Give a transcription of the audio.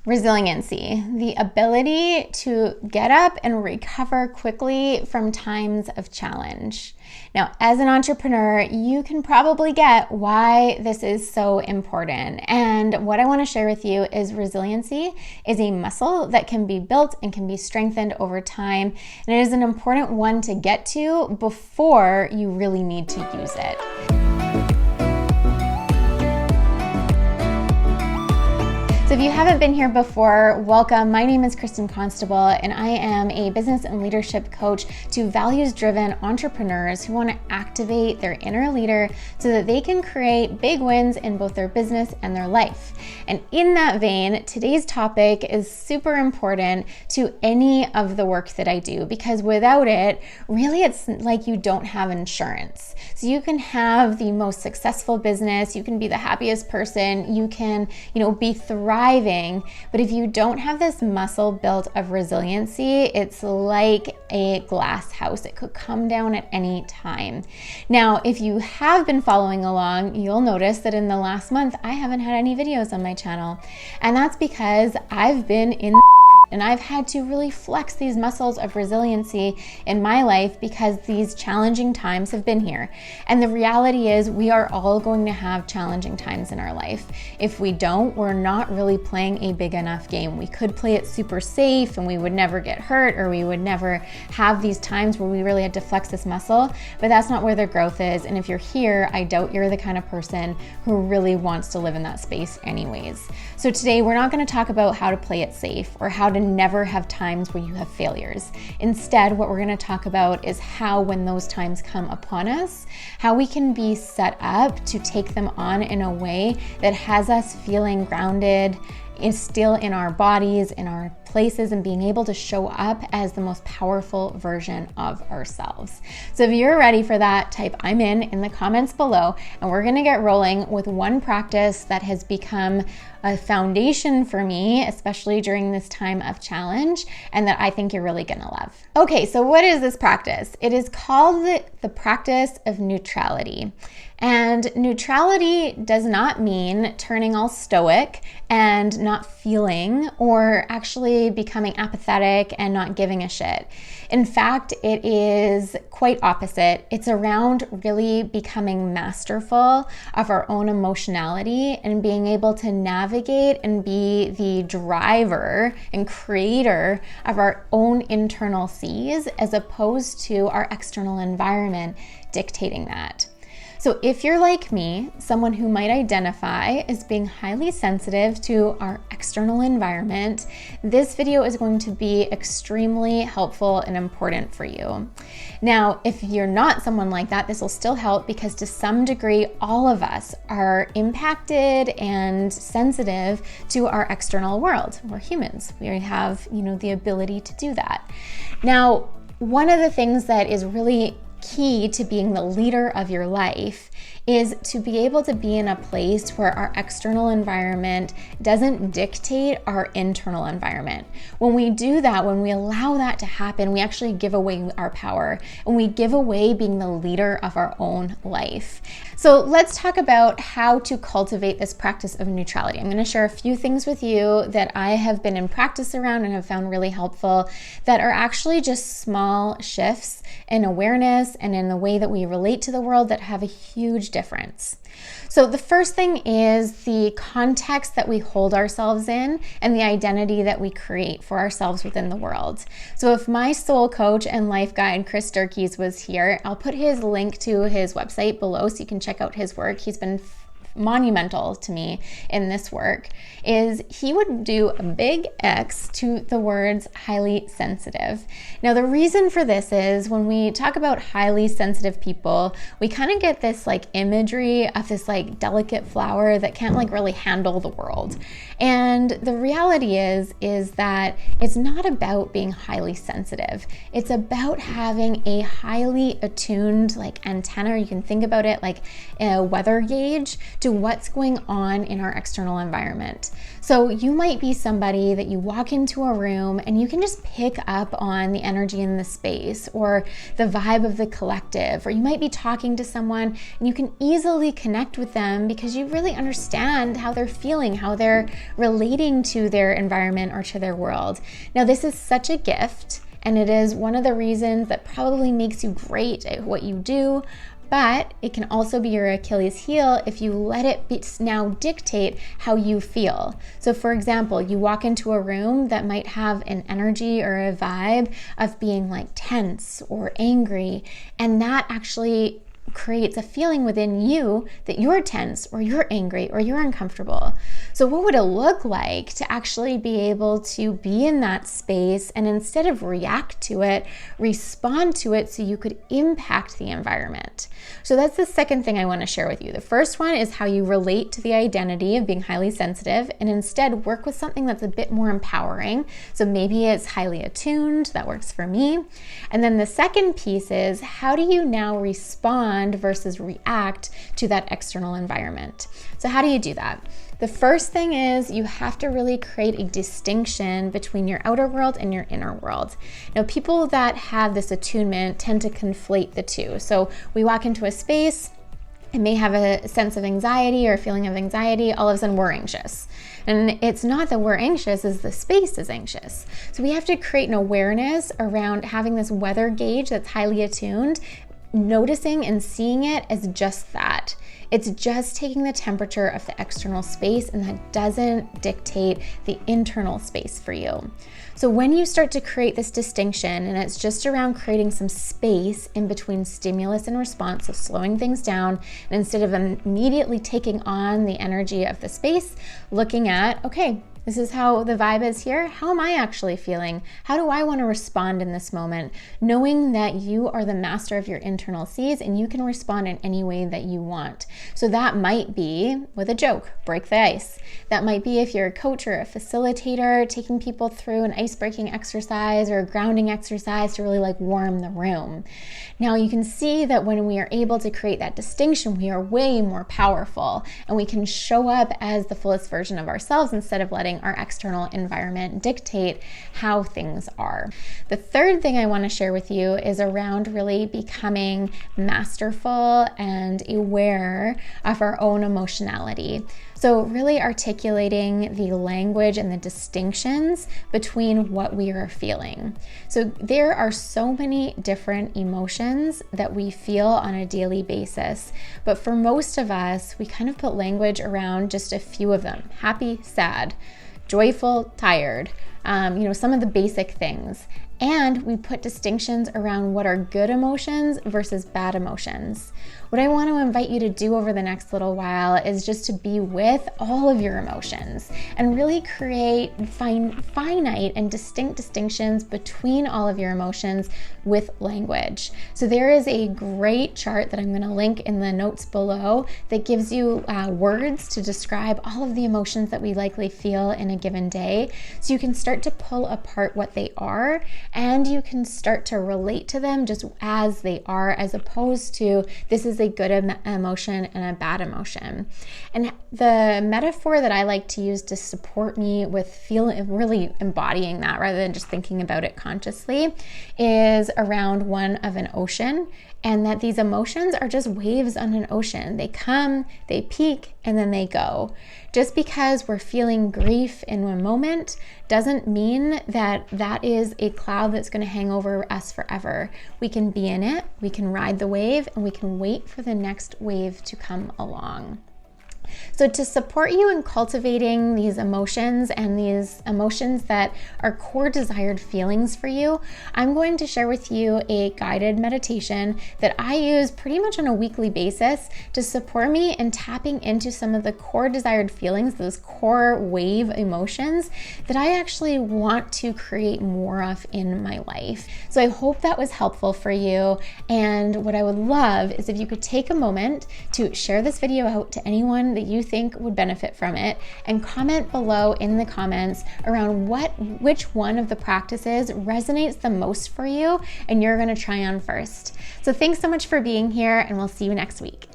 Resiliency, the ability to get up and recover quickly from times of challenge. Now, as an entrepreneur, you can probably get why this is so important. And what I want to share with you is resiliency is a muscle that can be built and can be strengthened over time. And it is an important one to get to before you really need to use it. So if you haven't been here before, welcome. My name is Kristin Constable, and I am a business and leadership coach to values-driven entrepreneurs who want to activate their inner leader so that they can create big wins in both their business and their life. And in that vein, today's topic is super important to any of the work that I do, because without it, really it's like you don't have insurance. So you can have the most successful business, you can be the happiest person, you can, be thriving, but if you don't have this muscle built of resiliency, it's like a glass house. It could come down at any time. Now, if you have been following along, you'll notice that in the last month, I haven't had any videos on my channel. And that's because I've been in and I've had to really flex these muscles of resiliency in my life because these challenging times have been here. And the reality is we are all going to have challenging times in our life. If we don't, we're not really playing a big enough game. We could play it super safe and we would never get hurt, or we would never have these times where we really had to flex this muscle, but that's not where the growth is. And if you're here, I doubt you're the kind of person who really wants to live in that space anyways. So today we're not going to talk about how to play it safe or how to never have times where you have failures. Instead, what we're going to talk about is how, when those times come upon us, how we can be set up to take them on in a way that has us feeling grounded, is still in our bodies, in our places, and being able to show up as the most powerful version of ourselves. So if you're ready for that, type "I'm in" the comments below, and we're gonna get rolling with one practice that has become a foundation for me, especially during this time of challenge, and that I think you're really gonna love. Okay, so what is this practice? It is called the practice of neutrality. And neutrality does not mean turning all stoic and not feeling, or actually becoming apathetic and not giving a shit. In fact, it is quite opposite. It's around really becoming masterful of our own emotionality and being able to navigate and be the driver and creator of our own internal seas, as opposed to our external environment dictating that. So if you're like me, someone who might identify as being highly sensitive to our external environment, this video is going to be extremely helpful and important for you. Now, if you're not someone like that, this will still help, because to some degree, all of us are impacted and sensitive to our external world. We're humans. We have, the ability to do that. Now, one of the things that is really key to being the leader of your life is to be able to be in a place where our external environment doesn't dictate our internal environment. When we do that, when we allow that to happen, we actually give away our power, and we give away being the leader of our own life. So let's talk about how to cultivate this practice of neutrality. I'm going to share a few things with you that I have been in practice around and have found really helpful, that are actually just small shifts in awareness and in the way that we relate to the world that have a huge difference. So the first thing is the context that we hold ourselves in and the identity that we create for ourselves within the world. So if my soul coach and life guide, Chris Durkees, was here, I'll put his link to his website below so you can check out his work. He's been monumental to me in this work. Is he would do a big X to the words highly sensitive. Now, the reason for this is when we talk about highly sensitive people, we kind of get this imagery of this delicate flower that can't really handle the world. And the reality is that it's not about being highly sensitive. It's about having a highly attuned antenna. You can think about it like a weather gauge, to to what's going on in our external environment. So you might be somebody that you walk into a room and you can just pick up on the energy in the space or the vibe of the collective, or you might be talking to someone and you can easily connect with them because you really understand how they're feeling, how they're relating to their environment or to their world. Now, this is such a gift, and it is one of the reasons that probably makes you great at what you do, but it can also be your Achilles heel if you let it now dictate how you feel. So for example, you walk into a room that might have an energy or a vibe of being like tense or angry, and that actually creates a feeling within you that you're tense or you're angry or you're uncomfortable. So what would it look like to actually be able to be in that space and instead of react to it, respond to it so you could impact the environment? So that's the second thing I want to share with you. The first one is how you relate to the identity of being highly sensitive and instead work with something that's a bit more empowering. So maybe it's highly attuned, that works for me. And then the second piece is how do you now respond versus react to that external environment? So how do you do that? The first thing is you have to really create a distinction between your outer world and your inner world. Now, people that have this attunement tend to conflate the two. So we walk into a space, it may have a sense of anxiety or a feeling of anxiety, all of a sudden we're anxious. And it's not that we're anxious, it's the space is anxious. So we have to create an awareness around having this weather gauge that's highly attuned, noticing and seeing it as just that. It's just taking the temperature of the external space, and that doesn't dictate the internal space for you. So when you start to create this distinction, and it's just around creating some space in between stimulus and response, so slowing things down, and instead of immediately taking on the energy of the space, looking at, okay, this is how the vibe is here. How am I actually feeling? How do I want to respond in this moment? Knowing that you are the master of your internal seas and you can respond in any way that you want. So that might be with a joke, break the ice. That might be if you're a coach or a facilitator, taking people through an ice-breaking exercise or a grounding exercise to really like warm the room. Now you can see that when we are able to create that distinction, we are way more powerful and we can show up as the fullest version of ourselves instead of letting our external environment dictate how things are. The third thing I want to share with you is around really becoming masterful and aware of our own emotionality. So really articulating the language and the distinctions between what we are feeling. So there are so many different emotions that we feel on a daily basis, but for most of us, we kind of put language around just a few of them: happy, sad, joyful, tired, some of the basic things. And we put distinctions around what are good emotions versus bad emotions. What I want to invite you to do over the next little while is just to be with all of your emotions and really create finite and distinct distinctions between all of your emotions with language. So there is a great chart that I'm going to link in the notes below that gives you words to describe all of the emotions that we likely feel in a given day. So you can start to pull apart what they are, and you can start to relate to them just as they are, as opposed to this is a good emotion and a bad emotion. And the metaphor that I like to use to support me with really embodying that rather than just thinking about it consciously is around one of an ocean, and that these emotions are just waves on an ocean. They come, they peak, and then they go. Just because we're feeling grief in one moment doesn't mean that that is a cloud that's going to hang over us forever. We can be in it, we can ride the wave, and we can wait for the next wave to come along. So to support you in cultivating these emotions and these emotions that are core desired feelings for you, I'm going to share with you a guided meditation that I use pretty much on a weekly basis to support me in tapping into some of the core desired feelings, those core wave emotions that I actually want to create more of in my life. So I hope that was helpful for you. And what I would love is if you could take a moment to share this video out to anyone that you think would benefit from it, and comment below in the comments around which one of the practices resonates the most for you and you're going to try on first. So thanks so much for being here, and we'll see you next week.